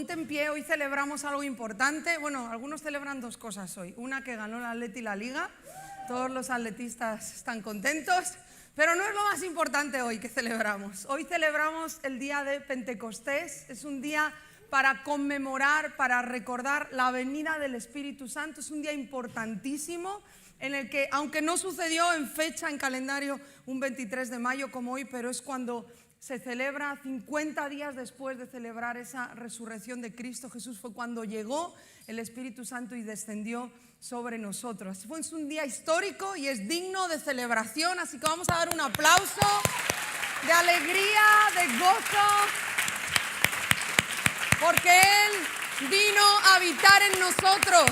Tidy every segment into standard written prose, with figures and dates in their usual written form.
ponte en pie, hoy celebramos algo importante. Bueno, algunos celebran dos cosas hoy. Una, que ganó el Atleti la Liga, todos los atletistas están contentos, pero no es lo más importante hoy que celebramos. Hoy celebramos el día de Pentecostés, es un día para conmemorar, para recordar la venida del Espíritu Santo. Es un día importantísimo en el que, aunque no sucedió en fecha, en calendario, un 23 de mayo como hoy, pero es cuando se celebra 50 días después de celebrar esa resurrección de Cristo Jesús. Fue cuando llegó el Espíritu Santo y descendió sobre nosotros. Fue un día histórico y es digno de celebración, así que vamos a dar un aplauso de alegría, de gozo, porque Él vino a habitar en nosotros.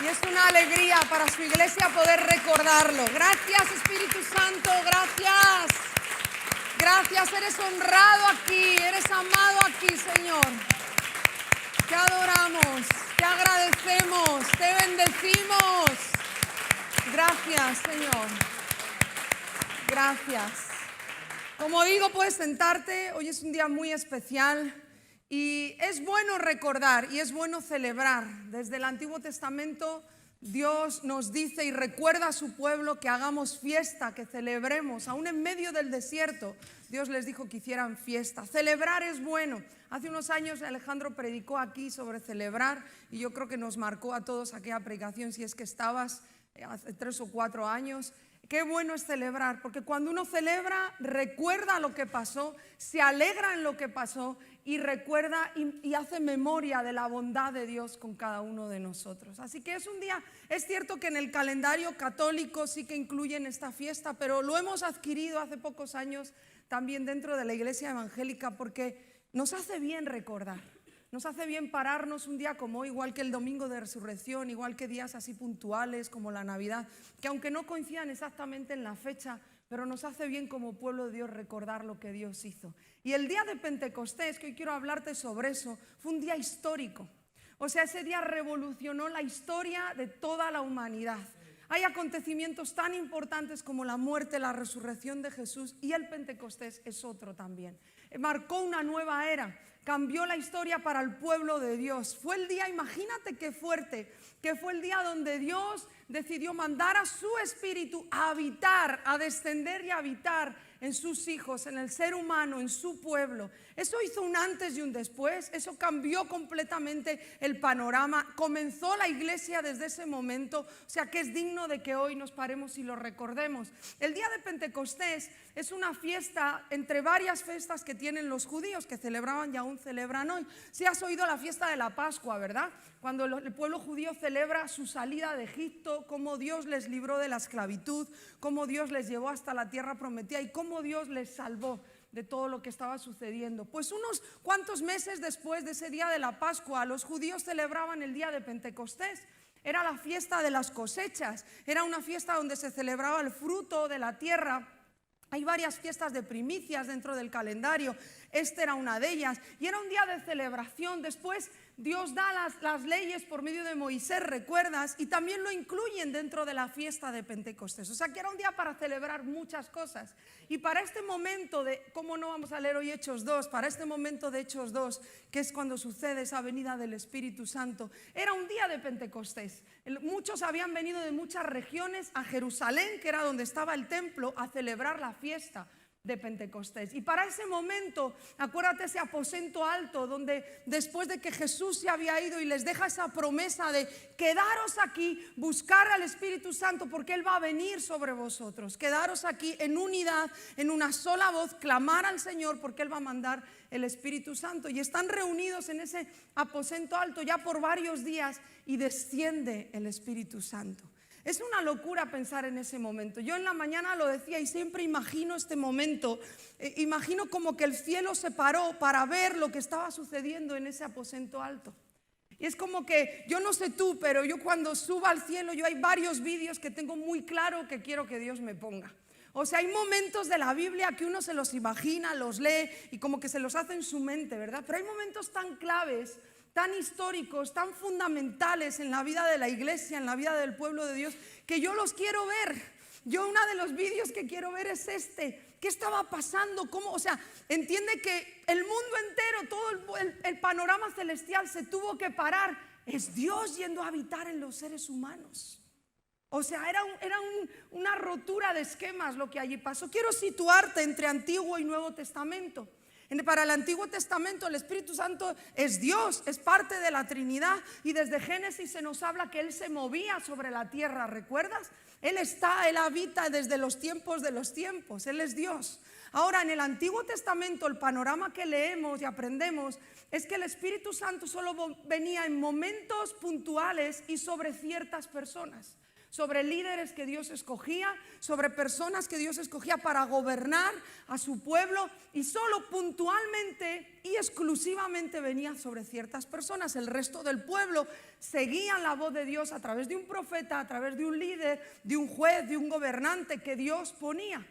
Y es una alegría para su iglesia poder recordarlo. Gracias, Espíritu Santo, gracias. Gracias, eres honrado aquí, eres amado aquí, Señor. Te adoramos, te agradecemos, te bendecimos. Gracias, Señor. Gracias. Como digo, puedes sentarte. Hoy es un día muy especial. Y es bueno recordar y es bueno celebrar. Desde el Antiguo Testamento Dios nos dice y recuerda a su pueblo que hagamos fiesta, que celebremos. Aún en medio del desierto Dios les dijo que hicieran fiesta. Celebrar es bueno. Hace unos años Alejandro predicó aquí sobre celebrar y yo creo que nos marcó a todos aquella predicación, si es que estabas hace 3 o 4 años. Qué bueno es celebrar, porque cuando uno celebra, recuerda lo que pasó, se alegra en lo que pasó y recuerda y hace memoria de la bondad de Dios con cada uno de nosotros. Así que es un día, es cierto que en el calendario católico sí que incluyen esta fiesta, pero lo hemos adquirido hace pocos años también dentro de la iglesia evangélica porque nos hace bien recordar. Nos hace bien pararnos un día como hoy, igual que el domingo de resurrección, igual que días así puntuales como la Navidad, que aunque no coincidan exactamente en la fecha, pero nos hace bien como pueblo de Dios recordar lo que Dios hizo. Y el día de Pentecostés, que hoy quiero hablarte sobre eso, fue un día histórico. O sea, ese día revolucionó la historia de toda la humanidad. Hay acontecimientos tan importantes como la muerte, la resurrección de Jesús, y el Pentecostés es otro también. Marcó una nueva era. Cambió la historia para el pueblo de Dios. Fue el día, imagínate qué fuerte, que fue el día donde Dios decidió mandar a su Espíritu a habitar, a descender y a habitar en sus hijos, en el ser humano, en su pueblo. Eso hizo un antes y un después, eso cambió completamente el panorama. Comenzó la iglesia desde ese momento, o sea que es digno de que hoy nos paremos y lo recordemos. El día de Pentecostés es una fiesta entre varias fiestas que tienen los judíos, que celebraban y aún celebran hoy. Si has oído la fiesta de la Pascua, ¿verdad? Cuando el pueblo judío celebra su salida de Egipto, cómo Dios les libró de la esclavitud, cómo Dios les llevó hasta la tierra prometida y cómo Dios les salvó de todo lo que estaba sucediendo. Pues unos cuantos meses después de ese día de la Pascua, los judíos celebraban el día de Pentecostés. Era la fiesta de las cosechas, era una fiesta donde se celebraba el fruto de la tierra. Hay varias fiestas de primicias dentro del calendario, esta era una de ellas, y era un día de celebración. Después Dios da las leyes por medio de Moisés, recuerdas, y también lo incluyen dentro de la fiesta de Pentecostés. O sea que era un día para celebrar muchas cosas. Y para este momento de, ¿cómo no vamos a leer hoy Hechos 2? Para este momento de Hechos 2, que es cuando sucede esa venida del Espíritu Santo, era un día de Pentecostés. Muchos habían venido de muchas regiones a Jerusalén, que era donde estaba el templo, a celebrar la fiesta de Pentecostés. Y para ese momento, acuérdate ese aposento alto donde después de que Jesús se había ido y les deja esa promesa de quedaros aquí, buscar al Espíritu Santo porque Él va a venir sobre vosotros, quedaros aquí en unidad, en una sola voz, clamar al Señor porque Él va a mandar el Espíritu Santo. Y están reunidos en ese aposento alto ya por varios días y desciende el Espíritu Santo. Es una locura pensar en ese momento. Yo en la mañana lo decía y siempre imagino este momento. Imagino como que el cielo se paró para ver lo que estaba sucediendo en ese aposento alto. Y es como que, yo no sé tú, pero yo cuando suba al cielo, yo hay varios vídeos que tengo muy claro que quiero que Dios me ponga. O sea, hay momentos de la Biblia que uno se los imagina, los lee y como que se los hace en su mente, ¿verdad? Pero hay momentos tan claves, tan históricos, tan fundamentales en la vida de la iglesia, en la vida del pueblo de Dios, que yo los quiero ver. Yo uno de los vídeos que quiero ver es este. ¿Qué estaba pasando? ¿Cómo? O sea, entiende que el mundo entero, todo el panorama celestial se tuvo que parar. Es Dios yendo a habitar en los seres humanos. O sea, era una rotura de esquemas lo que allí pasó. Quiero situarte entre Antiguo y Nuevo Testamento. Para el Antiguo Testamento el Espíritu Santo es Dios, es parte de la Trinidad, y desde Génesis se nos habla que Él se movía sobre la tierra, ¿recuerdas? Él habita desde los tiempos de los tiempos, Él es Dios. Ahora, en el Antiguo Testamento el panorama que leemos y aprendemos es que el Espíritu Santo solo venía en momentos puntuales y sobre ciertas personas. Sobre líderes que Dios escogía, sobre personas que Dios escogía para gobernar a su pueblo, y solo puntualmente y exclusivamente venía sobre ciertas personas. El resto del pueblo seguía la voz de Dios a través de un profeta, a través de un líder, de un juez, de un gobernante que Dios ponía.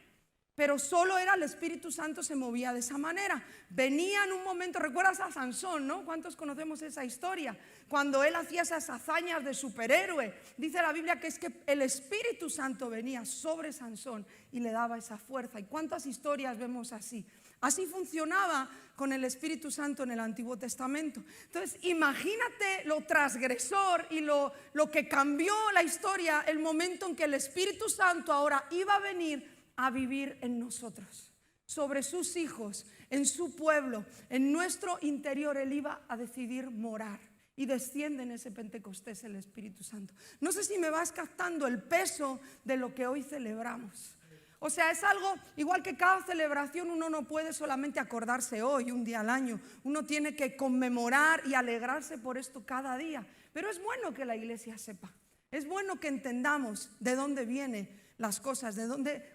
Pero solo era el Espíritu Santo, se movía de esa manera. Venía en un momento, ¿recuerdas a Sansón, no? ¿Cuántos conocemos esa historia? Cuando él hacía esas hazañas de superhéroe, dice la Biblia que es que el Espíritu Santo venía sobre Sansón y le daba esa fuerza. ¿Y cuántas historias vemos así? Así funcionaba con el Espíritu Santo en el Antiguo Testamento. Entonces, imagínate lo transgresor y lo que cambió la historia, el momento en que el Espíritu Santo ahora iba a venir a vivir en nosotros, sobre sus hijos, en su pueblo, en nuestro interior. Él iba a decidir morar, y desciende en ese Pentecostés el Espíritu Santo. No sé si me vas captando el peso de lo que hoy celebramos. O sea, es algo igual que cada celebración. Uno no puede solamente acordarse hoy, un día al año. Uno tiene que conmemorar y alegrarse por esto cada día. Pero es bueno que la iglesia sepa, es bueno que entendamos de dónde viene las cosas,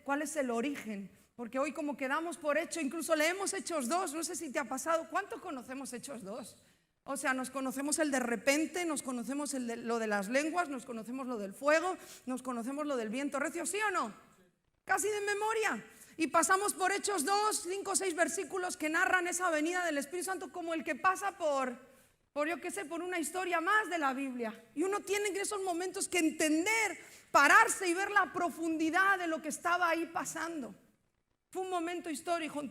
cuál es el origen, porque hoy como quedamos por hecho, incluso leemos Hechos 2, no sé si te ha pasado. ¿Cuántos conocemos Hechos 2? O sea, nos conocemos el de repente, nos conocemos lo de las lenguas, nos conocemos lo del fuego, nos conocemos lo del viento recio, ¿sí o no? Casi de memoria. Y pasamos por Hechos 2, 5 o 6 versículos que narran esa venida del Espíritu Santo como el que pasa por yo qué sé, por una historia más de la Biblia. Y uno tiene en esos momentos que entender, pararse y ver la profundidad de lo que estaba ahí pasando. Fue un momento histórico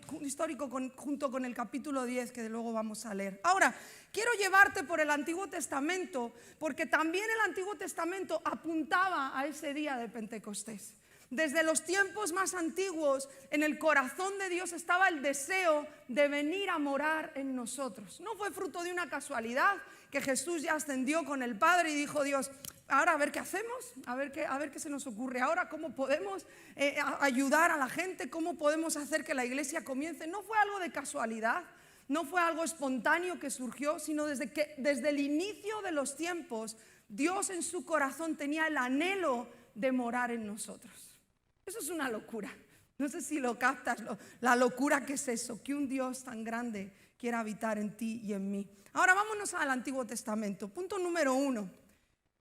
junto con el capítulo 10 que luego vamos a leer. Ahora, quiero llevarte por el Antiguo Testamento, porque también el Antiguo Testamento apuntaba a ese día de Pentecostés. Desde los tiempos más antiguos, en el corazón de Dios estaba el deseo de venir a morar en nosotros. No fue fruto de una casualidad que Jesús ya ascendió con el Padre y dijo: Dios, ahora a ver qué hacemos, a ver qué se nos ocurre ahora, cómo podemos ayudar a la gente, cómo podemos hacer que la iglesia comience. No fue algo de casualidad, no fue algo espontáneo que surgió, sino desde el inicio de los tiempos, Dios en su corazón tenía el anhelo de morar en nosotros. Eso es una locura. No sé si lo captas, la locura que es eso, que un Dios tan grande quiera habitar en ti y en mí. Ahora vámonos al Antiguo Testamento. Punto número 1.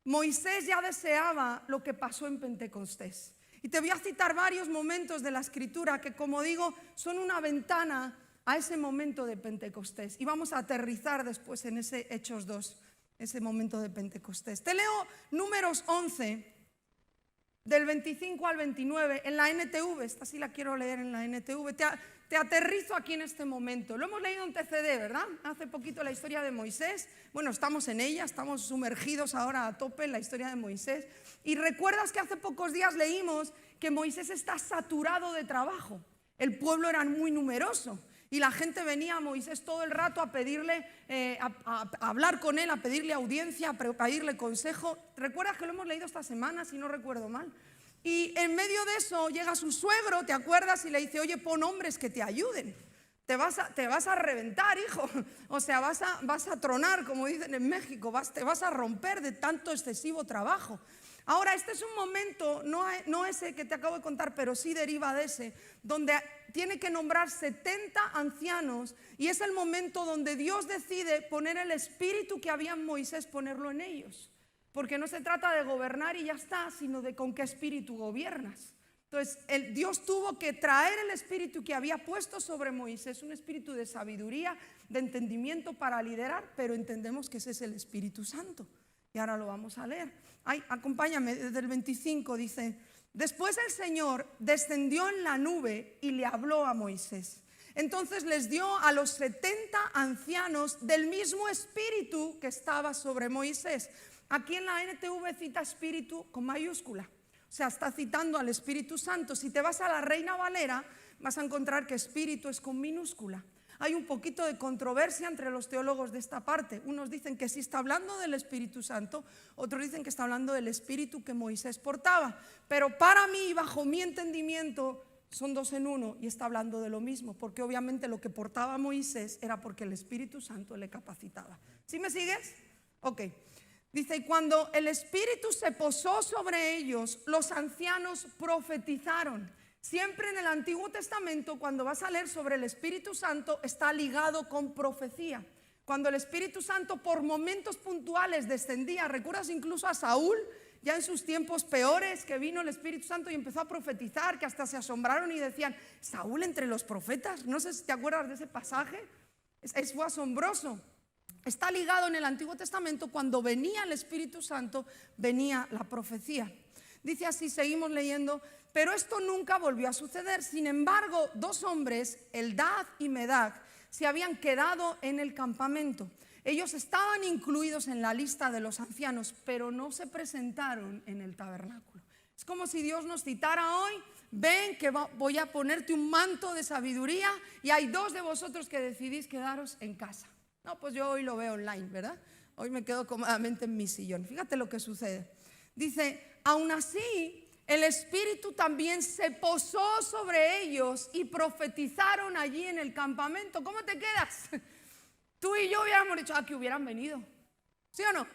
Moisés ya deseaba lo que pasó en Pentecostés. Y te voy a citar varios momentos de la Escritura que, como digo, son una ventana a ese momento de Pentecostés. Y vamos a aterrizar después en ese Hechos 2, ese momento de Pentecostés. Te leo Números 11, del 25 al 29, en la NTV. Esta sí la quiero leer en la NTV. Te aterrizo aquí en este momento. Lo hemos leído en TCD, ¿verdad? Hace poquito la historia de Moisés. Bueno, estamos en ella, estamos sumergidos ahora a tope en la historia de Moisés. Y recuerdas que hace pocos días leímos que Moisés está saturado de trabajo. El pueblo era muy numeroso y la gente venía a Moisés todo el rato a pedirle, a hablar con él, a pedirle audiencia, a pedirle consejo. ¿Recuerdas que lo hemos leído esta semana, si no recuerdo mal? Y en medio de eso llega su suegro, ¿te acuerdas? Y le dice: oye, pon hombres que te ayuden. Te vas a reventar, hijo. O sea, vas a tronar, como dicen en México. Te vas a romper de tanto excesivo trabajo. Ahora, este es un momento, no ese que te acabo de contar, pero sí deriva de ese, donde tiene que nombrar 70 ancianos, y es el momento donde Dios decide poner el espíritu que había en Moisés, ponerlo en ellos. Porque no se trata de gobernar y ya está, sino de con qué espíritu gobiernas. Entonces, Dios tuvo que traer el espíritu que había puesto sobre Moisés, un espíritu de sabiduría, de entendimiento para liderar, pero entendemos que ese es el Espíritu Santo. Y ahora lo vamos a leer. Ay, acompáñame, desde el 25 dice: después el Señor descendió en la nube y le habló a Moisés. Entonces les dio a los 70 ancianos del mismo espíritu que estaba sobre Moisés. Aquí en la NTV cita espíritu con mayúscula. O sea, está citando al Espíritu Santo. Si te vas a la Reina Valera, vas a encontrar que espíritu es con minúscula. Hay un poquito de controversia entre los teólogos de esta parte. Unos dicen que sí está hablando del Espíritu Santo, otros dicen que está hablando del espíritu que Moisés portaba. Pero para mí, bajo mi entendimiento, son dos en uno y está hablando de lo mismo, porque obviamente lo que portaba Moisés era porque el Espíritu Santo le capacitaba. ¿Sí me sigues? Ok. Dice: y cuando el Espíritu se posó sobre ellos, los ancianos profetizaron. Siempre en el Antiguo Testamento, cuando vas a leer sobre el Espíritu Santo, está ligado con profecía. Cuando el Espíritu Santo por momentos puntuales descendía, ¿recuerdas incluso a Saúl? Ya en sus tiempos peores, que vino el Espíritu Santo y empezó a profetizar, que hasta se asombraron y decían: ¿Saúl entre los profetas? No sé si te acuerdas de ese pasaje. Fue asombroso. Está ligado en el Antiguo Testamento. Cuando venía el Espíritu Santo, venía la profecía. Dice así, seguimos leyendo: pero esto nunca volvió a suceder. Sin embargo, dos hombres, Eldad y Medad, se habían quedado en el campamento. Ellos estaban incluidos en la lista de los ancianos, pero no se presentaron en el tabernáculo. Es como si Dios nos citara hoy: ven que voy a ponerte un manto de sabiduría y hay dos de vosotros que decidís quedaros en casa. No, pues yo hoy lo veo online, ¿verdad? Hoy me quedo cómodamente en mi sillón. Fíjate lo que sucede. Dice: aún así, el Espíritu también se posó sobre ellos y profetizaron allí en el campamento. ¿Cómo te quedas? Tú y yo hubiéramos dicho: que hubieran venido. ¿Sí o no?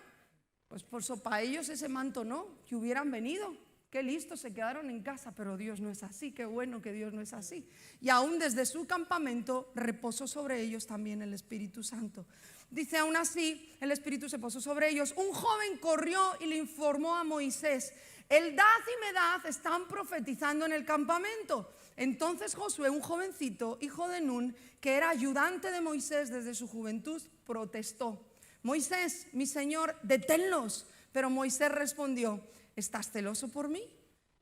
Pues por eso para ellos ese manto no, que hubieran venido. Qué listos, se quedaron en casa. Pero Dios no es así. Qué bueno que Dios no es así. Y aún desde su campamento reposó sobre ellos también el Espíritu Santo. Dice: aún así el Espíritu se posó sobre ellos. Un joven corrió y le informó a Moisés: Eldad y Medad están profetizando en el campamento. Entonces Josué, un jovencito, hijo de Nun, que era ayudante de Moisés desde su juventud, protestó: Moisés, mi señor, deténlos. Pero Moisés respondió: ¿estás celoso por mí?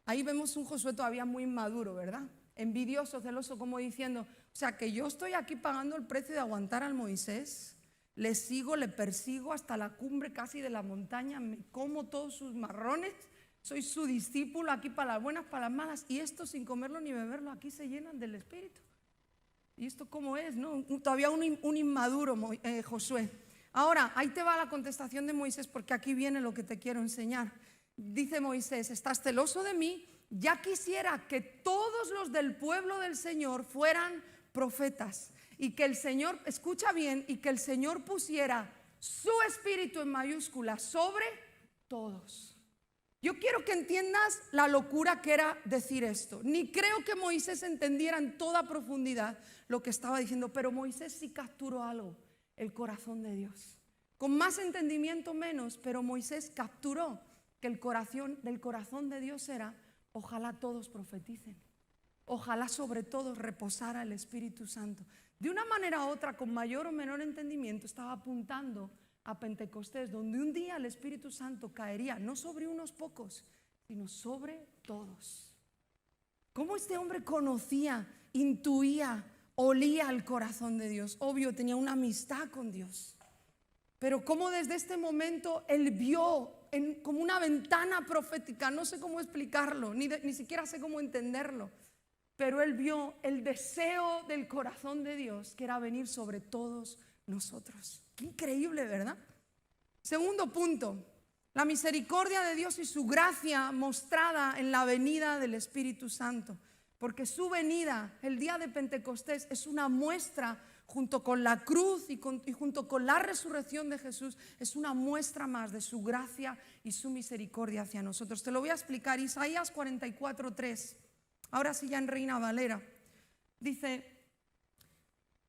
Ahí vemos un Josué todavía muy inmaduro, ¿verdad? Envidioso, celoso, como diciendo: o sea, que yo estoy aquí pagando el precio de aguantar al Moisés. Le sigo, le persigo hasta la cumbre casi de la montaña, me como todos sus marrones. Soy su discípulo aquí para las buenas, para las malas. Y esto sin comerlo ni beberlo, aquí se llenan del Espíritu. ¿Y esto cómo es? ¿No? Todavía un inmaduro Josué. Ahora, ahí te va la contestación de Moisés, porque aquí viene lo que te quiero enseñar. Dice Moisés: ¿estás celoso de mí? Ya quisiera que todos los del pueblo del Señor fueran profetas. Y que el Señor, escucha bien, y que el Señor pusiera su Espíritu en mayúsculas sobre todos. Yo quiero que entiendas la locura que era decir esto. Ni creo que Moisés entendiera en toda profundidad lo que estaba diciendo, pero Moisés sí capturó algo: el corazón de Dios. Con más entendimiento menos, pero Moisés capturó que el corazón de Dios era: ojalá todos profeticen, ojalá sobre todos reposara el Espíritu Santo. De una manera u otra, con mayor o menor entendimiento, estaba apuntando a Pentecostés, donde un día el Espíritu Santo caería no sobre unos pocos, sino sobre todos. ¿Cómo este hombre conocía, intuía, olía el corazón de Dios? Obvio, tenía una amistad con Dios. Pero cómo desde este momento él vio como una ventana profética, no sé cómo explicarlo, ni siquiera sé cómo entenderlo, pero él vio el deseo del corazón de Dios, que era venir sobre todos nosotros. Qué increíble, ¿verdad? Segundo punto: la misericordia de Dios y su gracia mostrada en la venida del Espíritu Santo. Porque su venida, el día de Pentecostés, es una muestra, junto con la cruz y junto con la resurrección de Jesús, es una muestra más de su gracia y su misericordia hacia nosotros. Te lo voy a explicar. Isaías 44:3, ahora sí ya en Reina Valera, dice: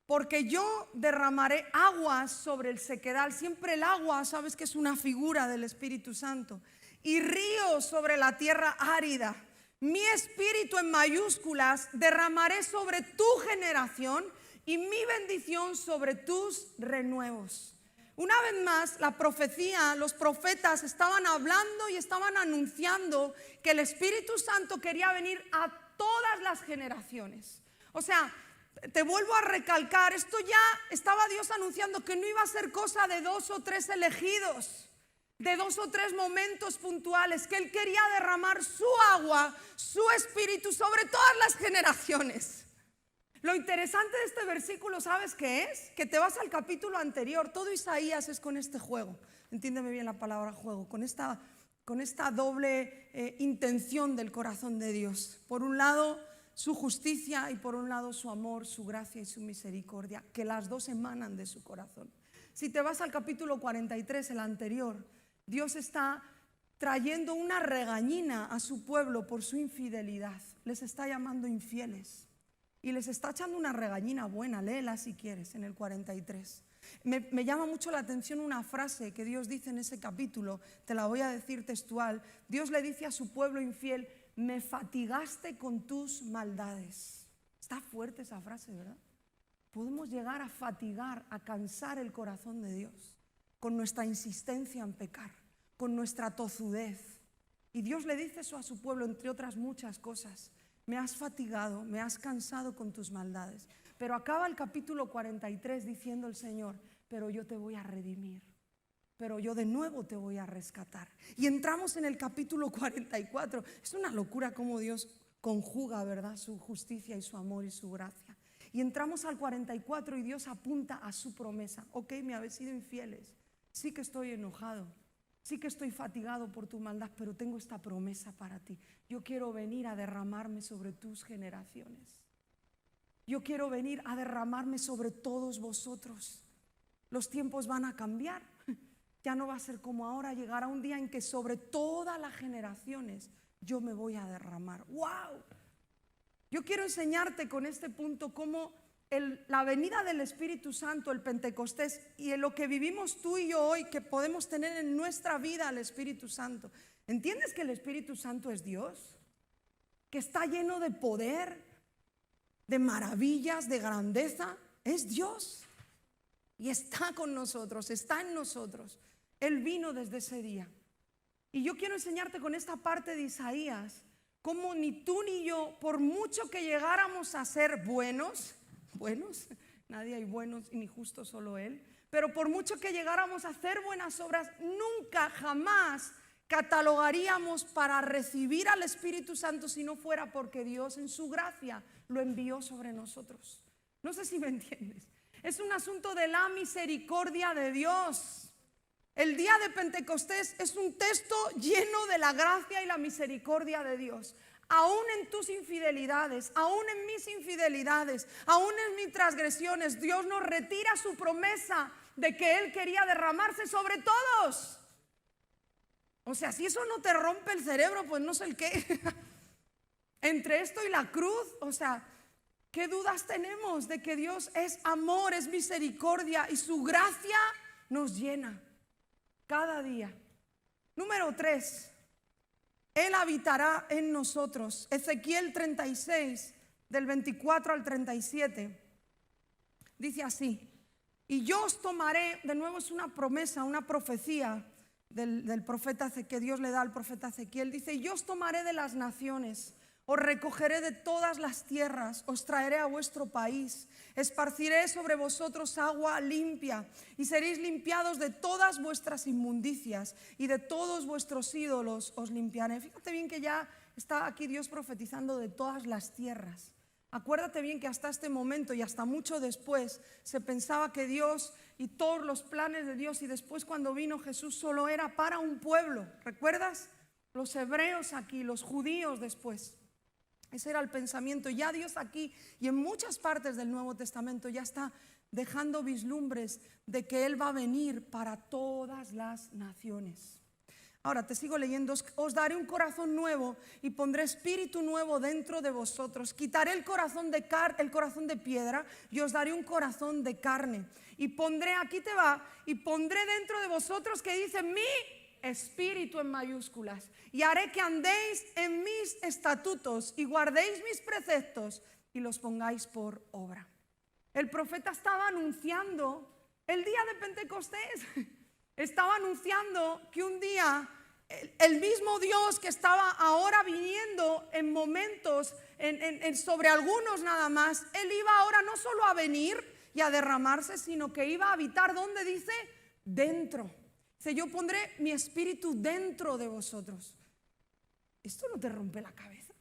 porque yo derramaré aguas sobre el sequedal. Siempre el agua, sabes que es una figura del Espíritu Santo. Y ríos sobre la tierra árida. Mi espíritu en mayúsculas derramaré sobre tu generación y mi bendición sobre tus renuevos. Una vez más, la profecía, los profetas estaban hablando y estaban anunciando que el Espíritu Santo quería venir a todas las generaciones. O sea, te vuelvo a recalcar, esto ya estaba Dios anunciando que no iba a ser cosa de 2 o 3 elegidos, de 2 o 3 momentos puntuales, que Él quería derramar su agua, su Espíritu sobre todas las generaciones. Lo interesante de este versículo, ¿sabes qué es? Que te vas al capítulo anterior. Todo Isaías es con este juego. Entiéndeme bien la palabra juego. Con esta doble intención del corazón de Dios. Por un lado, su justicia y por un lado, su amor, su gracia y su misericordia. Que las dos emanan de su corazón. Si te vas al capítulo 43, el anterior, Dios está trayendo una regañina a su pueblo por su infidelidad. Les está llamando infieles. Y les está echando una regañina buena, léela si quieres, en el 43. Me llama mucho la atención una frase que Dios dice en ese capítulo, te la voy a decir textual. Dios le dice a su pueblo infiel, me fatigaste con tus maldades. Está fuerte esa frase, ¿verdad? Podemos llegar a fatigar, a cansar el corazón de Dios con nuestra insistencia en pecar, con nuestra tozudez. Y Dios le dice eso a su pueblo, entre otras muchas cosas. Me has fatigado, me has cansado con tus maldades. Pero acaba el capítulo 43 diciendo el Señor, pero yo te voy a redimir, pero yo de nuevo te voy a rescatar. Y entramos en el capítulo 44. Es una locura cómo Dios conjuga, ¿verdad?, su justicia y su amor y su gracia. Y entramos al 44 y Dios apunta a su promesa. Ok, me habéis sido infieles, sí que estoy enojado, sí que estoy fatigado por tu maldad, pero tengo esta promesa para ti. Yo quiero venir a derramarme sobre tus generaciones. Yo quiero venir a derramarme sobre todos vosotros. Los tiempos van a cambiar. Ya no va a ser como ahora. Llegará un día en que sobre todas las generaciones yo me voy a derramar. ¡Wow! Yo quiero enseñarte con este punto cómo la venida del Espíritu Santo, el Pentecostés y en lo que vivimos tú y yo hoy, que podemos tener en nuestra vida al Espíritu Santo. ¿Entiendes que el Espíritu Santo es Dios? Que está lleno de poder, de maravillas, de grandeza. Es Dios y está con nosotros, está en nosotros. Él vino desde ese día. Y yo quiero enseñarte con esta parte de Isaías cómo ni tú ni yo, por mucho que llegáramos a ser buenos, nadie hay buenos y ni justos, solo Él, pero por mucho que llegáramos a hacer buenas obras, nunca, jamás catalogaríamos para recibir al Espíritu Santo si no fuera porque Dios en su gracia lo envió sobre nosotros. No sé si me entiendes. Es un asunto de la misericordia de Dios. El día de Pentecostés es un texto lleno de la gracia y la misericordia de Dios. Aún en tus infidelidades, aún en mis infidelidades, aún en mis transgresiones, Dios nos retira su promesa de que Él quería derramarse sobre todos. O sea, si eso no te rompe el cerebro, pues no sé el qué. Entre esto y la cruz, o sea, ¿qué dudas tenemos de que Dios es amor, es misericordia y su gracia nos llena cada día? Número 3. Él habitará en nosotros. Ezequiel 36, del 24 al 37, dice así: y yo os tomaré, de nuevo es una promesa, una profecía del profeta que Dios le da al profeta Ezequiel. Dice: yo os tomaré de las naciones, os recogeré de todas las tierras, os traeré a vuestro país, esparciré sobre vosotros agua limpia y seréis limpiados de todas vuestras inmundicias y de todos vuestros ídolos os limpiaré. Fíjate bien que ya está aquí Dios profetizando de todas las tierras. Acuérdate bien que hasta este momento y hasta mucho después se pensaba que Dios y todos los planes de Dios y después cuando vino Jesús solo era para un pueblo. ¿Recuerdas? Los hebreos aquí, los judíos después. Ese era el pensamiento. Ya Dios aquí y en muchas partes del Nuevo Testamento ya está dejando vislumbres de que Él va a venir para todas las naciones. Ahora te sigo leyendo. Os daré un corazón nuevo y pondré espíritu nuevo dentro de vosotros. Quitaré el corazón de piedra y os daré un corazón de carne. Y pondré, aquí te va, y pondré dentro de vosotros, que dice mi espíritu en mayúsculas, y haré que andéis en mis estatutos y guardéis mis preceptos y los pongáis por obra. El profeta estaba anunciando El día de Pentecostés estaba anunciando que un día el mismo Dios que estaba ahora viniendo en momentos, sobre algunos nada más, Él iba ahora no solo a venir y a derramarse, sino que iba a habitar, ¿dónde dice? Dentro. Dice, yo pondré mi espíritu dentro de vosotros. ¿Esto no te rompe la cabeza?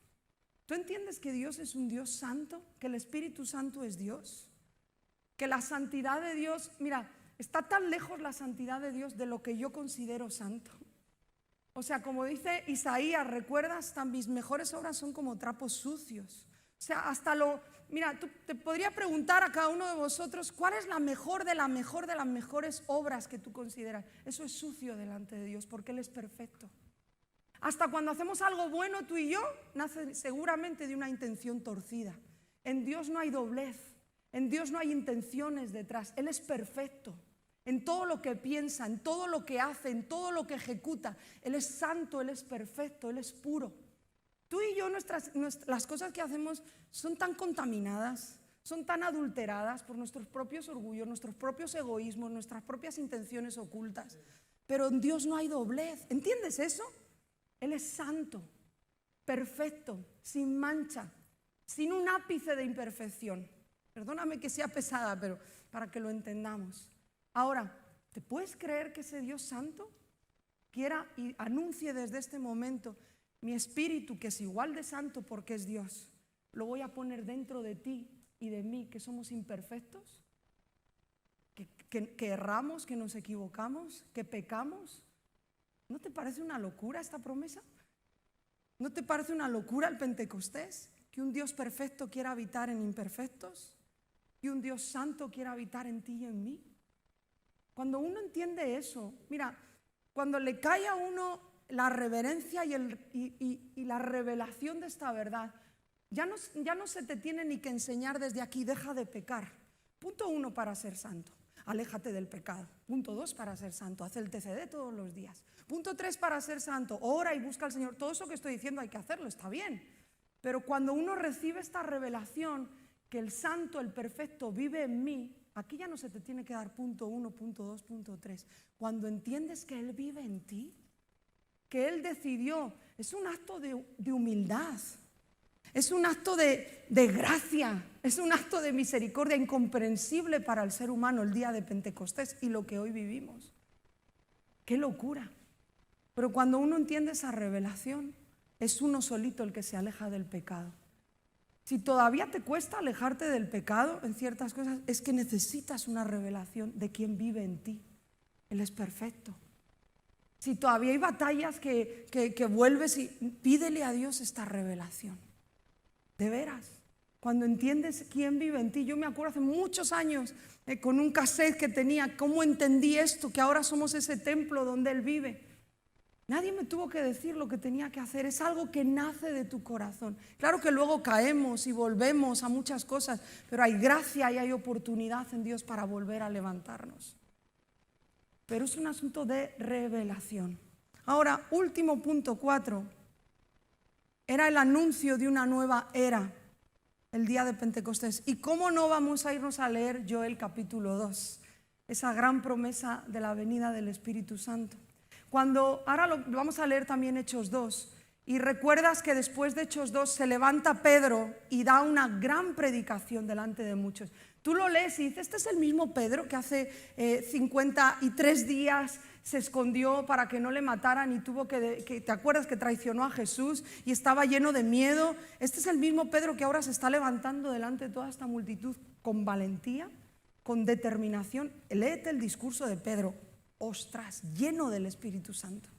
¿Tú entiendes que Dios es un Dios santo? ¿Que el Espíritu Santo es Dios? Que la santidad de Dios, mira, está tan lejos la santidad de Dios de lo que yo considero santo. O sea, como dice Isaías, ¿recuerdas? Tan mis mejores obras son como trapos sucios. O sea, mira, tú te podría preguntar a cada uno de vosotros, ¿cuál es la mejor de las mejores obras que tú consideras? Eso es sucio delante de Dios, porque Él es perfecto. Hasta cuando hacemos algo bueno tú y yo, nace seguramente de una intención torcida. En Dios no hay doblez, en Dios no hay intenciones detrás. Él es perfecto en todo lo que piensa, en todo lo que hace, en todo lo que ejecuta. Él es santo, Él es perfecto, Él es puro. Tú y yo, las cosas que hacemos son tan contaminadas, son tan adulteradas por nuestros propios orgullos, nuestros propios egoísmos, nuestras propias intenciones ocultas. Pero en Dios no hay doblez. ¿Entiendes eso? Él es santo, perfecto, sin mancha, sin un ápice de imperfección. Perdóname que sea pesada, pero para que lo entendamos. Ahora, ¿te puedes creer que ese Dios santo quiera y anuncie desde este momento: mi espíritu, que es igual de santo porque es Dios, lo voy a poner dentro de ti y de mí, que somos imperfectos, que erramos, que nos equivocamos, que pecamos? ¿No te parece una locura esta promesa? ¿No te parece una locura el Pentecostés? Que un Dios perfecto quiera habitar en imperfectos, que un Dios santo quiera habitar en ti y en mí. Cuando uno entiende eso, mira, cuando le cae a uno la reverencia y la revelación de esta verdad, ya no se te tiene ni que enseñar desde aquí: deja de pecar. Punto 1 para ser santo: aléjate del pecado. Punto 2 para ser santo: haz el TCD todos los días. Punto 3 para ser santo: ora y busca al Señor. Todo eso que estoy diciendo hay que hacerlo, está bien. Pero cuando uno recibe esta revelación que el santo, el perfecto vive en mí, aquí ya no se te tiene que dar punto 1, punto 2, punto 3. Cuando entiendes que Él vive en ti, que Él decidió, es un acto de humildad, es un acto de gracia, es un acto de misericordia incomprensible para el ser humano el día de Pentecostés y lo que hoy vivimos. ¡Qué locura! Pero cuando uno entiende esa revelación, es uno solito el que se aleja del pecado. Si todavía te cuesta alejarte del pecado en ciertas cosas, es que necesitas una revelación de quién vive en ti. Él es perfecto. Si todavía hay batallas que vuelves, y pídele a Dios esta revelación. De veras, cuando entiendes quién vive en ti. Yo me acuerdo hace muchos años, con un cassette que tenía, cómo entendí esto, que ahora somos ese templo donde Él vive. Nadie me tuvo que decir lo que tenía que hacer. Es algo que nace de tu corazón. Claro que luego caemos y volvemos a muchas cosas, pero hay gracia y hay oportunidad en Dios para volver a levantarnos. Pero es un asunto de revelación. Ahora, último punto 4. Era el anuncio de una nueva era el día de Pentecostés. ¿Y cómo no vamos a irnos a leer Joel capítulo 2? Esa gran promesa de la venida del Espíritu Santo. Ahora lo vamos a leer también Hechos 2. Y recuerdas que después de Hechos 2 se levanta Pedro y da una gran predicación delante de muchos. Tú lo lees y dices: este es el mismo Pedro que hace 53 días se escondió para que no le mataran y tuvo ¿te acuerdas que traicionó a Jesús y estaba lleno de miedo? Este es el mismo Pedro que ahora se está levantando delante de toda esta multitud con valentía, con determinación. Léete el discurso de Pedro. Ostras, lleno del Espíritu Santo.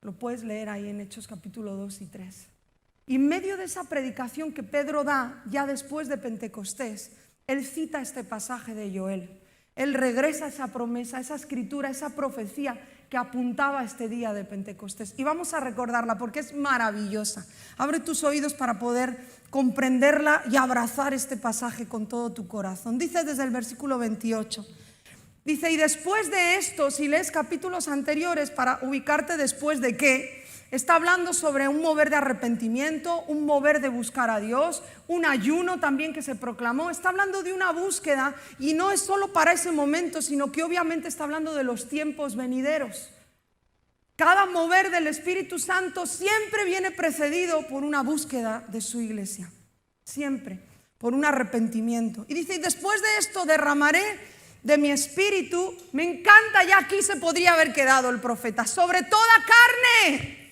Lo puedes leer ahí en Hechos capítulo 2 y 3. Y en medio de esa predicación que Pedro da ya después de Pentecostés, él cita este pasaje de Joel. Él regresa a esa promesa, a esa escritura, a esa profecía que apuntaba a este día de Pentecostés. Y vamos a recordarla porque es maravillosa. Abre tus oídos para poder comprenderla y abrazar este pasaje con todo tu corazón. Dice desde el versículo 28. Dice: y después de esto, si lees capítulos anteriores para ubicarte después de qué, está hablando sobre un mover de arrepentimiento, un mover de buscar a Dios, un ayuno también que se proclamó. Está hablando de una búsqueda y no es solo para ese momento, sino que obviamente está hablando de los tiempos venideros. Cada mover del Espíritu Santo siempre viene precedido por una búsqueda de su iglesia, siempre, por un arrepentimiento. Y dice, y después de esto derramaré de mi espíritu. Me encanta, ya aquí se podría haber quedado el profeta, sobre toda carne.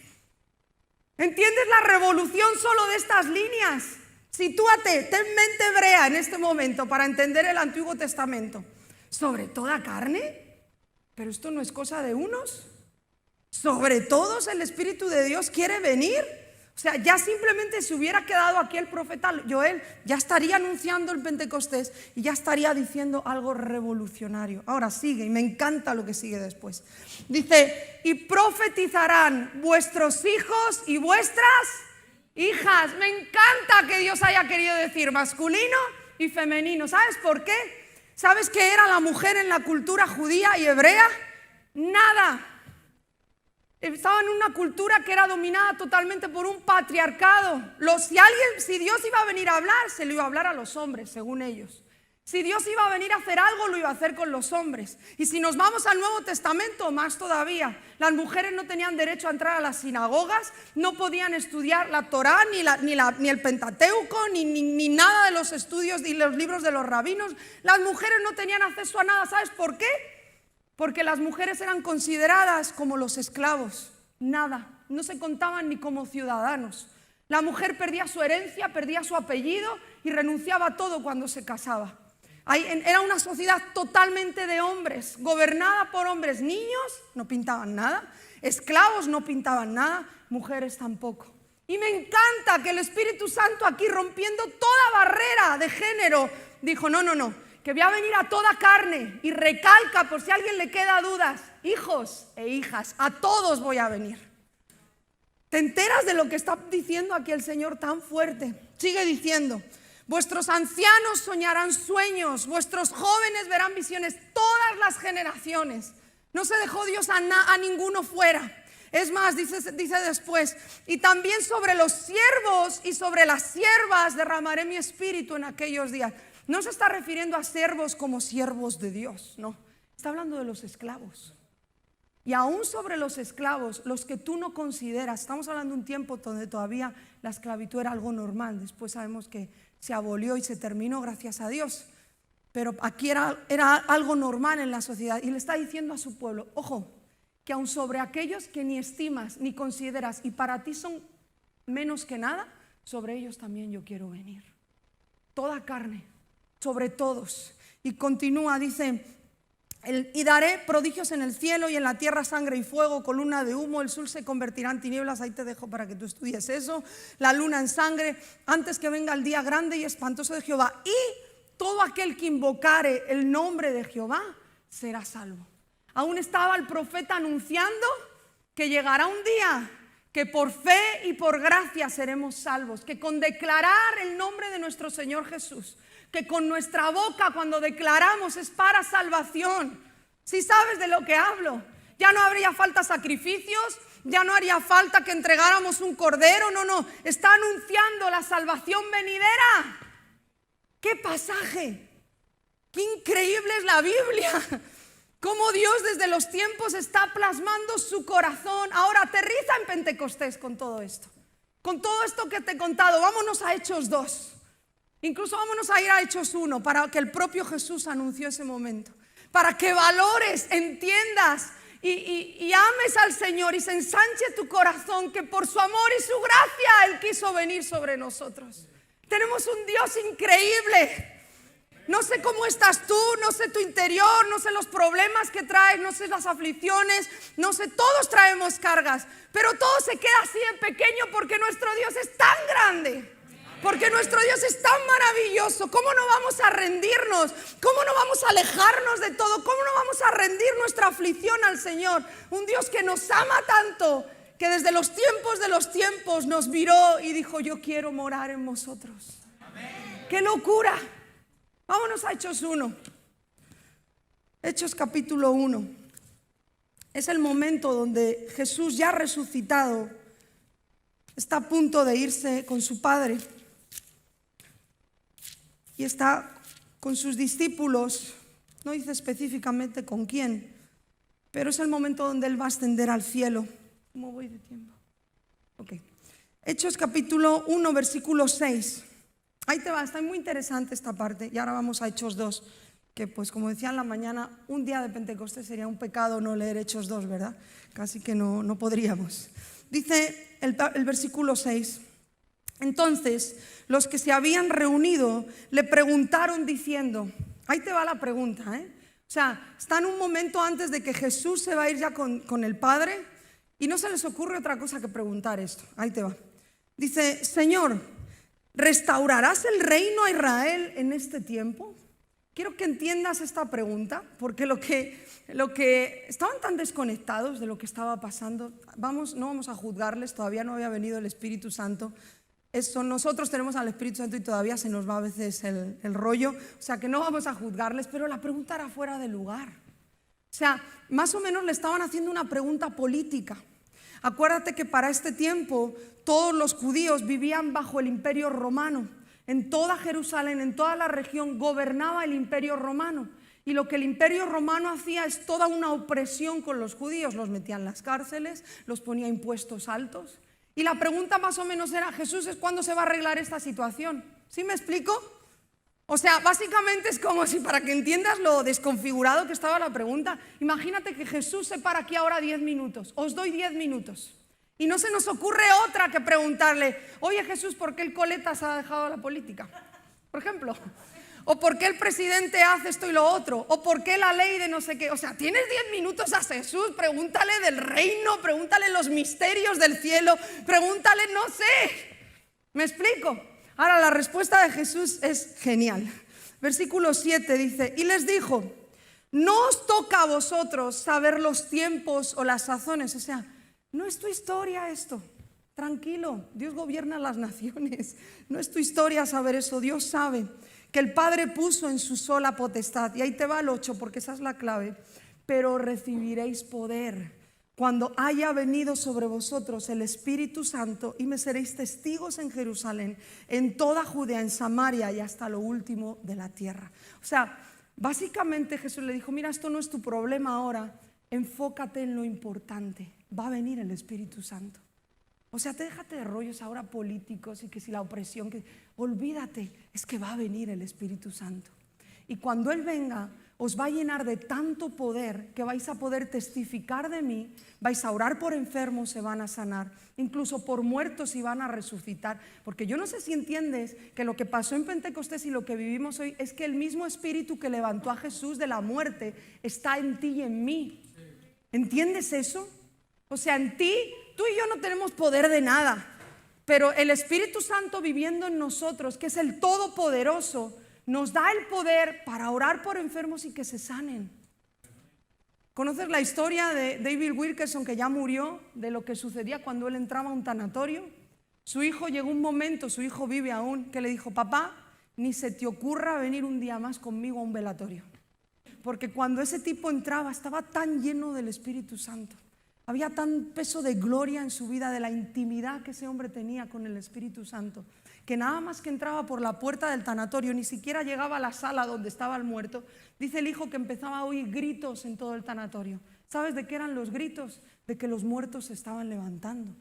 ¿Entiendes la revolución solo de estas líneas? Sitúate, ten mente hebrea en este momento para entender el Antiguo Testamento. ¿Sobre toda carne? Pero esto no es cosa de unos. Sobre todos el Espíritu de Dios quiere venir. O sea, ya simplemente si hubiera quedado aquí el profeta Joel, ya estaría anunciando el Pentecostés y ya estaría diciendo algo revolucionario. Ahora sigue, y me encanta lo que sigue después. Dice, y profetizarán vuestros hijos y vuestras hijas. Me encanta que Dios haya querido decir masculino y femenino. ¿Sabes por qué? ¿Sabes qué era la mujer en la cultura judía y hebrea? Nada. Estaba en una cultura que era dominada totalmente por un patriarcado. Si Dios iba a venir a hablar, se lo iba a hablar a los hombres, según ellos. Si Dios iba a venir a hacer algo, lo iba a hacer con los hombres. Y si nos vamos al Nuevo Testamento, más todavía, las mujeres no tenían derecho a entrar a las sinagogas, no podían estudiar la Torá, ni el Pentateuco, ni nada de los estudios ni los libros de los rabinos. Las mujeres no tenían acceso a nada. ¿Sabes por qué? Porque las mujeres eran consideradas como los esclavos, nada, no se contaban ni como ciudadanos. La mujer perdía su herencia, perdía su apellido y renunciaba a todo cuando se casaba. Era una sociedad totalmente de hombres, gobernada por hombres. Niños no pintaban nada, esclavos no pintaban nada, mujeres tampoco. Y me encanta que el Espíritu Santo aquí, rompiendo toda barrera de género, dijo, no, que voy a venir a toda carne, y recalca, por si a alguien le queda dudas, hijos e hijas, a todos voy a venir. ¿Te enteras de lo que está diciendo aquí el Señor tan fuerte? Sigue diciendo, vuestros ancianos soñarán sueños, vuestros jóvenes verán visiones, todas las generaciones. No se dejó Dios a ninguno fuera. Es más, dice después, y también sobre los siervos y sobre las siervas derramaré mi espíritu en aquellos días. No se está refiriendo a siervos como siervos de Dios, no. Está hablando de los esclavos. Y aún sobre los esclavos, los que tú no consideras, estamos hablando de un tiempo donde todavía la esclavitud era algo normal. Después sabemos que se abolió y se terminó, gracias a Dios. Pero aquí era algo normal en la sociedad. Y le está diciendo a su pueblo, ojo, que aún sobre aquellos que ni estimas ni consideras y para ti son menos que nada, sobre ellos también yo quiero venir. Toda carne, sobre todos. Y continúa, dice, y daré prodigios en el cielo y en la tierra, sangre y fuego, columna de humo, el sol se convertirá en tinieblas. Ahí te dejo para que tú estudies eso. La luna en sangre, antes que venga el día grande y espantoso de Jehová. Y todo aquel que invocare el nombre de Jehová será salvo. Aún estaba el profeta anunciando que llegará un día que por fe y por gracia seremos salvos, que con declarar el nombre de nuestro Señor Jesús, que con nuestra boca cuando declaramos es para salvación. Si sabes de lo que hablo, ya no habría falta sacrificios, ya no haría falta que entregáramos un cordero, no, está anunciando la salvación venidera. ¡Qué pasaje! ¡Qué increíble es la Biblia! Cómo Dios desde los tiempos está plasmando su corazón. Ahora aterriza en Pentecostés con todo esto. Con todo esto que te he contado, vámonos a Hechos 2. Incluso vámonos a ir a Hechos 1 para que el propio Jesús anunció ese momento. Para que valores, entiendas y ames al Señor y se ensanche tu corazón, que por su amor y su gracia Él quiso venir sobre nosotros. Tenemos un Dios increíble. No sé cómo estás tú, no sé tu interior, no sé los problemas que traes, no sé las aflicciones, no sé, todos traemos cargas, pero todo se queda así de pequeño porque nuestro Dios es tan grande, porque nuestro Dios es tan maravilloso. ¿Cómo no vamos a rendirnos? ¿Cómo no vamos a alejarnos de todo? ¿Cómo no vamos a rendir nuestra aflicción al Señor? Un Dios que nos ama tanto, que desde los tiempos de los tiempos nos miró y dijo, yo quiero morar en vosotros. Amén. ¡Qué locura! Vámonos a Hechos 1. Hechos capítulo 1. Es el momento donde Jesús, ya resucitado, está a punto de irse con su padre y está con sus discípulos, no dice específicamente con quién, pero es el momento donde él va a ascender al cielo. ¿Cómo voy de tiempo? Ok. Hechos capítulo 1, versículo 6. Ahí te va, está muy interesante esta parte. Y ahora vamos a Hechos 2, que pues como decía en la mañana, un día de Pentecostés sería un pecado no leer Hechos 2, ¿verdad? Casi que no podríamos. Dice el versículo 6. Entonces, los que se habían reunido le preguntaron diciendo, ahí te va la pregunta, O sea, está en un momento antes de que Jesús se va a ir ya con el Padre y no se les ocurre otra cosa que preguntar esto. Ahí te va. Dice, Señor, ¿restaurarás el reino a Israel en este tiempo? Quiero que entiendas esta pregunta, porque lo que estaban tan desconectados de lo que estaba pasando, no vamos a juzgarles, todavía no había venido el Espíritu Santo. Nosotros tenemos al Espíritu Santo y todavía se nos va a veces el rollo, o sea que no vamos a juzgarles, pero la pregunta era fuera de lugar. O sea, más o menos le estaban haciendo una pregunta política. Acuérdate que para este tiempo todos los judíos vivían bajo el imperio romano. En toda Jerusalén, en toda la región, gobernaba el imperio romano. Y lo que el imperio romano hacía es toda una opresión con los judíos. Los metía en las cárceles, los ponía impuestos altos. Y la pregunta más o menos era, Jesús, ¿cuándo se va a arreglar esta situación? ¿Sí me explico? O sea, básicamente es como si, para que entiendas lo desconfigurado que estaba la pregunta, imagínate que Jesús se para aquí ahora 10 minutos, os doy 10 minutos. Y no se nos ocurre otra que preguntarle, oye Jesús, ¿por qué el Coletas ha dejado la política? Por ejemplo. O ¿por qué el presidente hace esto y lo otro? O ¿por qué la ley de no sé qué? O sea, tienes 10 minutos a Jesús, pregúntale del reino, pregúntale los misterios del cielo, pregúntale, no sé. ¿Me explico? Ahora la respuesta de Jesús es genial. Versículo 7 dice, y les dijo, no os toca a vosotros saber los tiempos o las sazones. O sea, no es tu historia esto. Tranquilo, Dios gobierna las naciones. No es tu historia saber eso, Dios sabe que el Padre puso en su sola potestad. Y ahí te va el 8, porque esa es la clave. Pero recibiréis poder cuando haya venido sobre vosotros el Espíritu Santo, y me seréis testigos en Jerusalén, en toda Judea, en Samaria y hasta lo último de la tierra. O sea, básicamente Jesús le dijo, mira, esto no es tu problema ahora, enfócate en lo importante, va a venir el Espíritu Santo. O sea, déjate de rollos ahora políticos y que si la opresión, olvídate, es que va a venir el Espíritu Santo. Y cuando Él venga, os va a llenar de tanto poder que vais a poder testificar de mí, vais a orar por enfermos, se van a sanar, incluso por muertos y van a resucitar. Porque yo no sé si entiendes que lo que pasó en Pentecostés y lo que vivimos hoy es que el mismo Espíritu que levantó a Jesús de la muerte está en ti y en mí. ¿Entiendes eso? O sea, en ti, tú y yo no tenemos poder de nada, pero el Espíritu Santo viviendo en nosotros, que es el Todopoderoso, nos da el poder para orar por enfermos y que se sanen. ¿Conoces la historia de David Wilkerson, que ya murió, de lo que sucedía cuando él entraba a un tanatorio? Su hijo, llegó un momento, su hijo vive aún, que le dijo, papá, ni se te ocurra venir un día más conmigo a un velatorio. Porque cuando ese tipo entraba, estaba tan lleno del Espíritu Santo. Había tan peso de gloria en su vida, de la intimidad que ese hombre tenía con el Espíritu Santo, que nada más que entraba por la puerta del tanatorio, ni siquiera llegaba a la sala donde estaba el muerto. Dice el hijo que empezaba a oír gritos en todo el tanatorio. ¿Sabes de qué eran los gritos? De que los muertos se estaban levantando.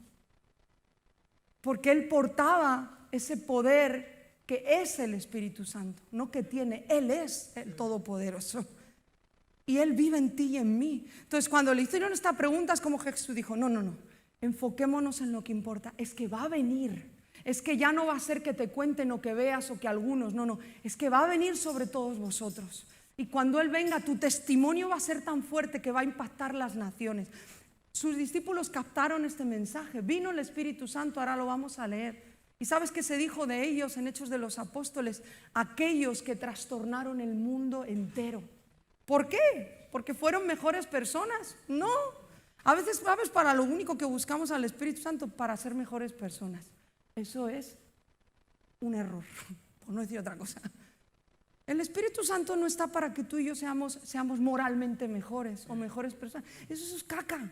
Porque él portaba ese poder que es el Espíritu Santo, no que tiene, Él es el Todopoderoso. Y Él vive en ti y en mí. Entonces cuando le hicieron esta pregunta es como Jesús dijo, no, enfoquémonos en lo que importa. Es que va a venir. Es que ya no va a ser que te cuenten o que veas o que algunos, no, es que va a venir sobre todos vosotros. Y cuando Él venga, tu testimonio va a ser tan fuerte que va a impactar las naciones. Sus discípulos captaron este mensaje. Vino el Espíritu Santo, ahora lo vamos a leer. ¿Y sabes qué se dijo de ellos en Hechos de los Apóstoles? Aquellos que trastornaron el mundo entero. ¿Por qué? ¿Porque fueron mejores personas? No. A veces, ¿sabes? Para lo único que buscamos al Espíritu Santo, para ser mejores personas. Eso es un error, por no decir otra cosa. El Espíritu Santo no está para que tú y yo seamos moralmente mejores o mejores personas. Eso es caca.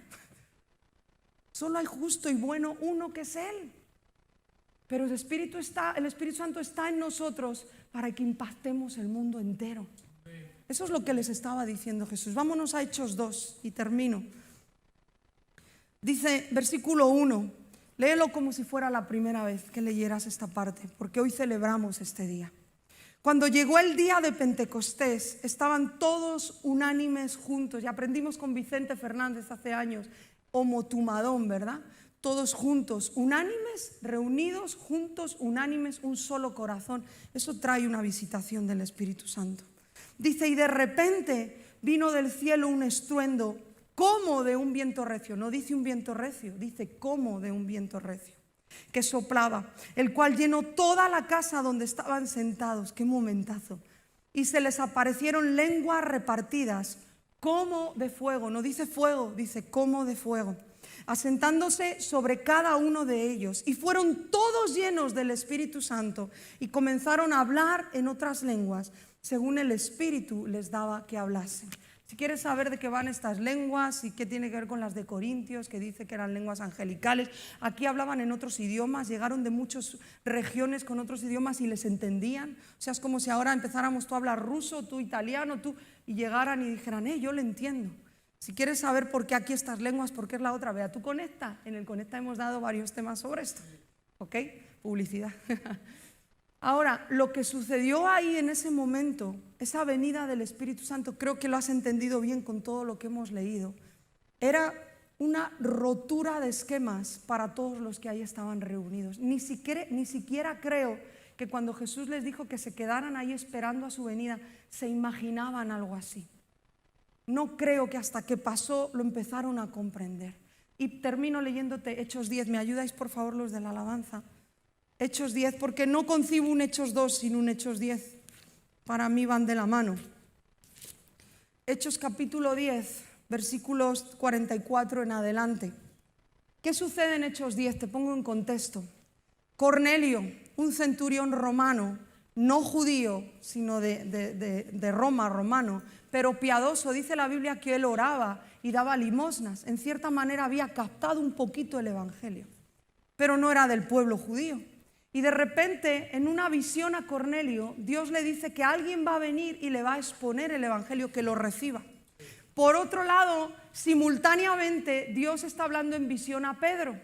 Solo hay justo y bueno uno, que es Él. Pero el Espíritu Santo está en nosotros para que impactemos el mundo entero. Eso es lo que les estaba diciendo Jesús. Vámonos a Hechos 2 y termino. Dice, versículo 1, léelo como si fuera la primera vez que leyeras esta parte, porque hoy celebramos este día. Cuando llegó el día de Pentecostés, estaban todos unánimes juntos. Y aprendimos con Vicente Fernández hace años, homotumadón, ¿verdad? Todos juntos, unánimes, reunidos, juntos, unánimes, un solo corazón. Eso trae una visitación del Espíritu Santo. Dice, y de repente vino del cielo un estruendo como de un viento recio. No dice un viento recio, dice como de un viento recio, que soplaba, el cual llenó toda la casa donde estaban sentados. ¡Qué momentazo! Y se les aparecieron lenguas repartidas como de fuego. No dice fuego, dice como de fuego, asentándose sobre cada uno de ellos. Y fueron todos llenos del Espíritu Santo y comenzaron a hablar en otras lenguas, según el Espíritu les daba que hablasen. Si quieres saber de qué van estas lenguas y qué tiene que ver con las de Corintios, que dice que eran lenguas angelicales, aquí hablaban en otros idiomas, llegaron de muchas regiones con otros idiomas y les entendían. O sea, es como si ahora empezáramos tú a hablar ruso, tú italiano, tú, y llegaran y dijeran, yo le entiendo. Si quieres saber por qué aquí estas lenguas, por qué es la otra, vea, tú Conecta. En el Conecta hemos dado varios temas sobre esto. ¿Ok? Publicidad. Ahora, lo que sucedió ahí en ese momento, esa venida del Espíritu Santo, creo que lo has entendido bien con todo lo que hemos leído, era una rotura de esquemas para todos los que ahí estaban reunidos. Ni siquiera creo que cuando Jesús les dijo que se quedaran ahí esperando a su venida, se imaginaban algo así. No creo que hasta que pasó lo empezaron a comprender. Y termino leyéndote Hechos 10. ¿Me ayudáis por favor los de la alabanza? Hechos 10, porque no concibo un Hechos 2 sin un Hechos 10. Para mí van de la mano. Hechos capítulo 10, versículos 44 en adelante. ¿Qué sucede en Hechos 10? Te pongo en contexto. Cornelio, un centurión romano, no judío, sino de Roma, romano, pero piadoso, dice la Biblia que él oraba y daba limosnas. En cierta manera había captado un poquito el evangelio, pero no era del pueblo judío. Y de repente, en una visión a Cornelio, Dios le dice que alguien va a venir y le va a exponer el evangelio, que lo reciba. Por otro lado, simultáneamente, Dios está hablando en visión a Pedro.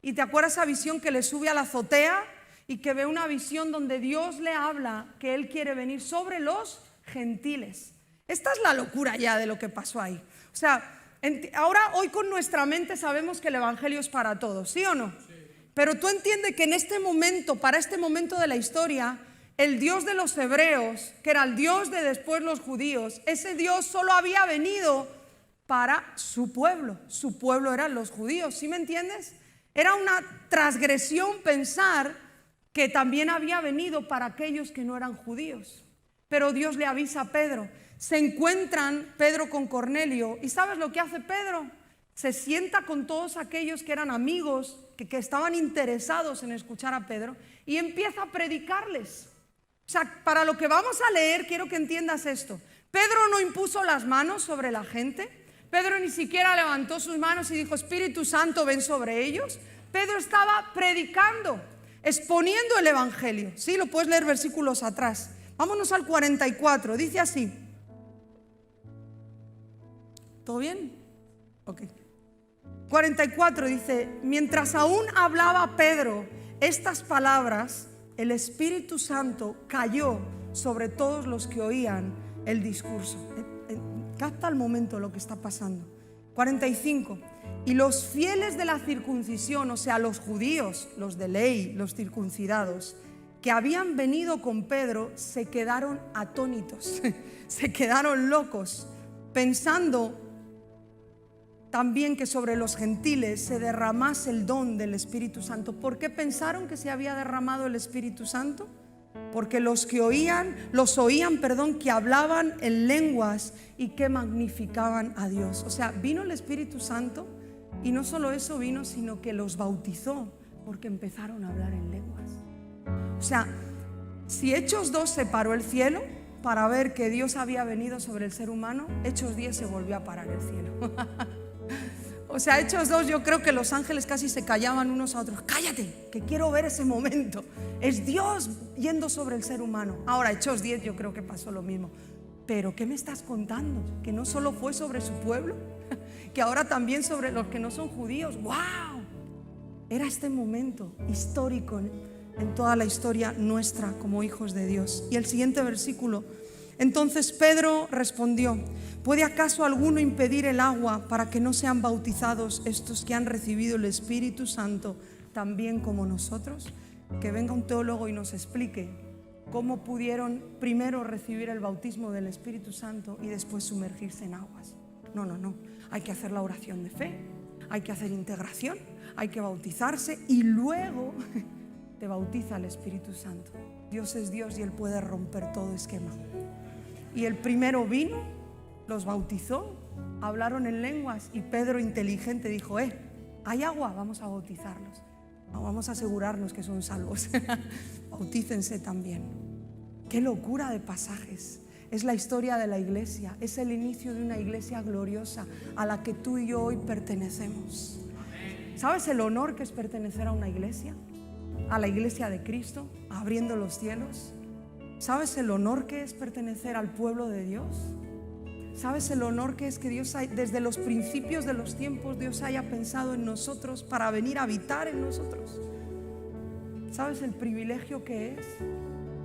¿Y te acuerdas esa visión que le sube a la azotea y que ve una visión donde Dios le habla que Él quiere venir sobre los gentiles? Esta es la locura ya de lo que pasó ahí. O sea, ahora hoy con nuestra mente sabemos que el evangelio es para todos, ¿sí o no? Sí. Pero tú entiendes que en este momento, para este momento de la historia, el Dios de los hebreos, que era el Dios de después los judíos, ese Dios solo había venido para su pueblo. Su pueblo eran los judíos, ¿sí me entiendes? Era una transgresión pensar que también había venido para aquellos que no eran judíos. Pero Dios le avisa a Pedro. Se encuentran Pedro con Cornelio. ¿Y sabes lo que hace Pedro? Se sienta con todos aquellos que eran amigos, que estaban interesados en escuchar a Pedro, y empieza a predicarles. O sea, para lo que vamos a leer, quiero que entiendas esto. Pedro no impuso las manos sobre la gente. Pedro ni siquiera levantó sus manos y dijo, Espíritu Santo, ven sobre ellos. Pedro estaba predicando, exponiendo el evangelio. Sí, lo puedes leer versículos atrás. Vámonos al 44, dice así. ¿Todo bien? Ok. 44 dice, mientras aún hablaba Pedro estas palabras, el Espíritu Santo cayó sobre todos los que oían el discurso. Capta al momento lo que está pasando. 45. Y los fieles de la circuncisión, o sea, los judíos, los de ley, los circuncidados, que habían venido con Pedro, se quedaron atónitos, se quedaron locos, pensando también que sobre los gentiles se derramase el don del Espíritu Santo. ¿Por qué pensaron que se había derramado el Espíritu Santo? Porque los oían, que hablaban en lenguas y que magnificaban a Dios. O sea, vino el Espíritu Santo y no solo eso vino, sino que los bautizó porque empezaron a hablar en lenguas. O sea, si Hechos 2 separó el cielo para ver que Dios había venido sobre el ser humano, Hechos 10 se volvió a parar el cielo. O sea, Hechos 2, yo creo que los ángeles casi se callaban unos a otros. Cállate, que quiero ver ese momento. Es Dios yendo sobre el ser humano. Ahora, Hechos 10, yo creo que pasó lo mismo. Pero ¿qué me estás contando? ¿Que no solo fue sobre su pueblo? ¿Que ahora también sobre los que no son judíos? ¡Wow! Era este momento histórico en toda la historia nuestra como hijos de Dios. Y el siguiente versículo: entonces Pedro respondió: ¿puede acaso alguno impedir el agua para que no sean bautizados estos que han recibido el Espíritu Santo también como nosotros? Que venga un teólogo y nos explique cómo pudieron primero recibir el bautismo del Espíritu Santo y después sumergirse en aguas. No, hay que hacer la oración de fe, hay que hacer integración, hay que bautizarse y luego te bautiza el Espíritu Santo. Dios es Dios y Él puede romper todo esquema. Y el primero vino, los bautizó, hablaron en lenguas y Pedro, inteligente, dijo: hay agua, vamos a bautizarlos. Vamos a asegurarnos que son salvos. Bautícense también. Qué locura de pasajes. Es la historia de la iglesia, es el inicio de una iglesia gloriosa a la que tú y yo hoy pertenecemos. ¿Sabes el honor que es pertenecer a una iglesia? A la iglesia de Cristo, abriendo los cielos. ¿Sabes el honor que es pertenecer al pueblo de Dios? ¿Sabes el honor que es que Dios, desde los principios de los tiempos, Dios haya pensado en nosotros para venir a habitar en nosotros? ¿Sabes el privilegio que es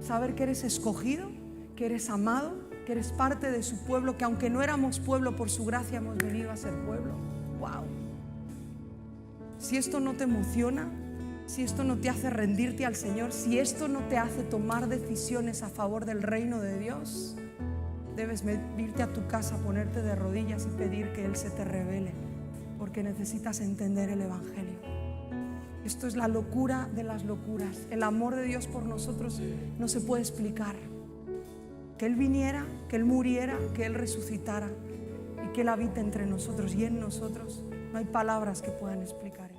saber que eres escogido, que eres amado, que eres parte de su pueblo, que aunque no éramos pueblo, por su gracia hemos venido a ser pueblo? ¡Wow! Si esto no te emociona, si esto no te hace rendirte al Señor, si esto no te hace tomar decisiones a favor del reino de Dios, debes irte a tu casa, ponerte de rodillas y pedir que Él se te revele, porque necesitas entender el Evangelio. Esto es la locura de las locuras. El amor de Dios por nosotros no se puede explicar. Que Él viniera, que Él muriera, que Él resucitara y que Él habite entre nosotros y en nosotros. No hay palabras que puedan explicar eso.